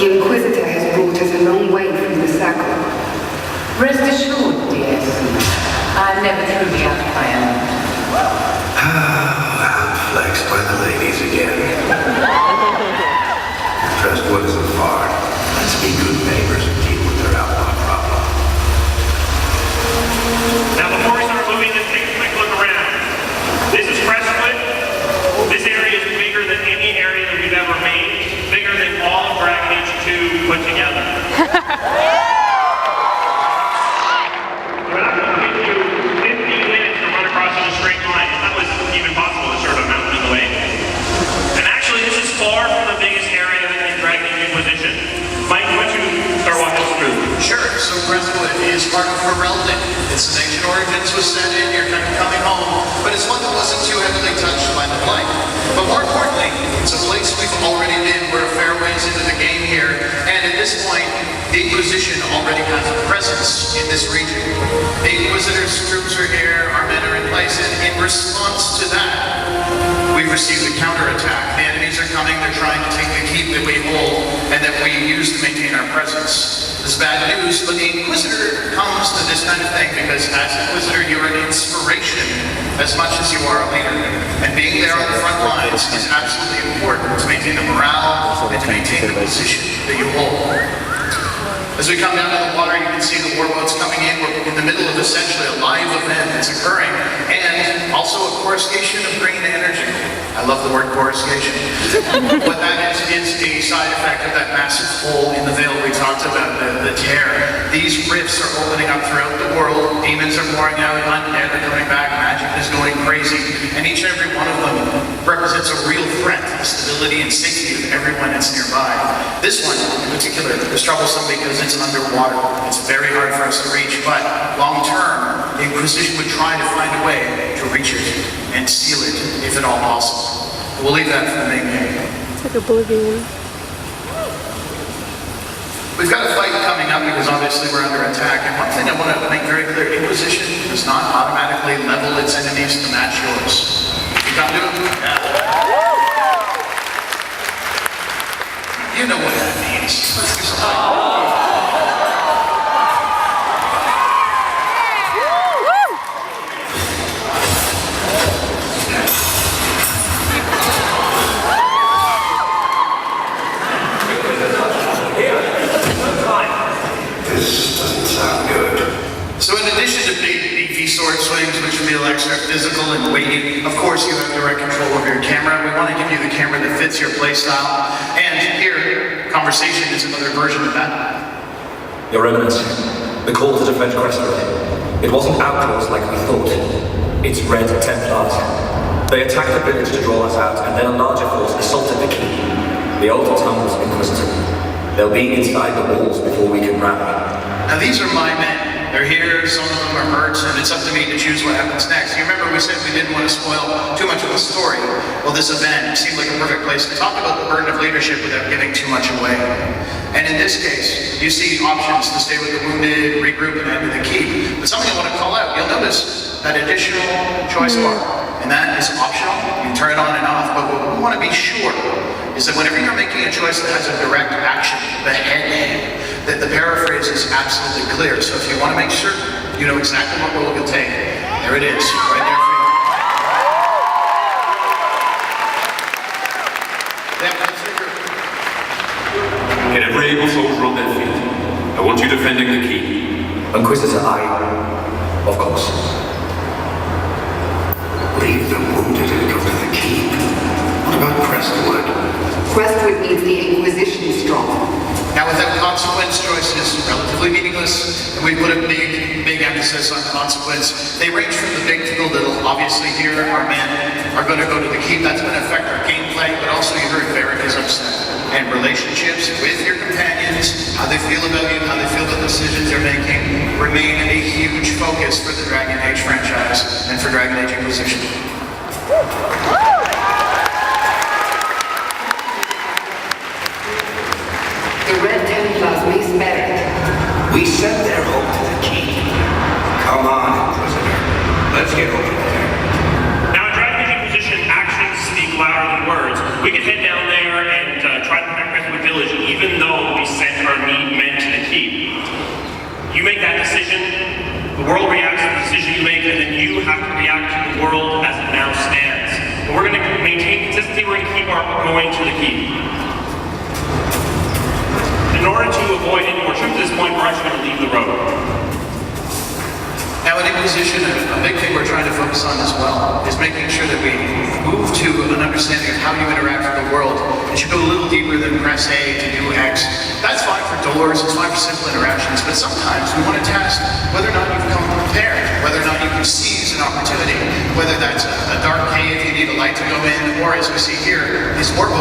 The Inquisitor has brought us a long way from the circle. Rest assured, dears, I'm never truly out of my element. Outflexed by the ladies again. Crestwood isn't far. Let's be good neighbors and deal with their outlaw problem. Now before we start moving, just take a quick look around. This is Crestwood. This area is bigger than any area that we've ever made. Bigger than all of Dragon Age 2 put together. We're not going to give you 15 minutes to run across in a straight line. If that was even possible, to sort of a mountain in the way. And actually, this is far from the biggest area in Dragon Age Inquisition. Mike, why don't you start walking us through? Sure. So Crestwood is part of Ferelden. Its ancient origins was set in, you're kind of coming home, but it's one that wasn't too heavily touched by the blight. But more importantly, it's a place we've already been. We're a fair ways into the game here, and at this point, the Inquisition already has a presence in this region. The Inquisitor's troops are here, our men are in place, and in response to that, we've received a counterattack. The enemies are coming, they're trying to take the keep that we hold, and that we use to maintain our presence. This is bad news, but the Inquisitor comes to this kind of thing because as Inquisitor, you're an inspiration as much as you are a leader. And being there on the front lines is absolutely important to maintain the morale and to maintain the position that you hold. As we come down to the water, you can see the warboats coming in. We're in the middle of essentially a live event that's occurring, and also a coruscation of green energy. I love the word coruscation. What that is a side effect of that massive hole in the veil we talked about, the tear. These rifts are opening up throughout the world. Demons are pouring out, undead are coming back, magic is going crazy, and each and every one of them represents a real threat to the stability and safety of everyone that's nearby. This one, in particular, is troublesome because it's underwater. It's very hard for us to reach, but long term, the Inquisition would try to find a way to reach it and seal it, if at all possible. We'll leave that for the main game. It's like Oblivion. We've got a fight coming up because obviously we're under attack, and one thing I want to make very clear, Inquisition does not automatically level its enemies to match yours. You can't do it? Yeah. You know what that means. Let's do something. So in addition to big, beefy sword swings, which feel extra physical and weighty, of course you have direct control over your camera. We want to give you the camera that fits your playstyle. And here, conversation is another version of that. Your Eminence, the call to defend Crestwood. It wasn't outlaws like we thought. It's Red Templars. They attacked the village to draw us out, and then a larger force assaulted the keep. The old tunnels Inquisitor. They'll be inside the walls before we can rally. Now these are my men. They're here, some of them are hurt, and it's up to me to choose what happens next. You remember we said we didn't want to spoil too much of the story. Well, this event seemed like a perfect place to talk about the burden of leadership without giving too much away. And in this case, you see options to stay with the wounded, regroup, and head to the keep. But something I want to call out, you'll notice that additional choice bar, and that is optional. You turn it on and off, but what we want to be sure is that whenever you're making a choice that has a direct action, the head, that the paraphrase is absolutely clear. So if you want to make sure you know exactly what role you'll take, there it is, right there for you. Get every able soldier on their feet. I want you defending the keep. Inquisitor, of course. Leave the wounded and go to the keep. What about Crestwood? Crestwood needs the Inquisition strong. Now without consequence, choice is relatively meaningless, and we put a big emphasis on consequence. They range from the big to the little. Obviously here, our men are going to go to the keep. That's going to affect our gameplay, but also you heard Varric is upset. And relationships with your companions, how they feel about you, how they feel about the decisions you're making, remain a huge focus for the Dragon Age franchise and for Dragon Age Inquisition. The Red Templars may spare it. We sent their hope to the keep. Come on, Inquisitor. Let's get over there. Now, in Dragon Age Inquisition, actions speak louder than words. We can head down there and try to protect Crestwood Village, even though The world reacts to the decision you make, and then you have to react to the world as it now stands. But we're going to maintain consistency, we're going to keep going to the key. In order to avoid any more truth at this point, we're actually going to leave the road. Now in Inquisition, a big thing we're trying to focus on as well is making sure that we move to an understanding of how you interact with the world. It should go a little deeper than press A to do X. That's fine for doors, it's fine for simple interactions, but sometimes we want to test whether or not you've come prepared, whether or not you can seize an opportunity, whether that's a dark cave, you need a light to go in, or as we see here, these orbital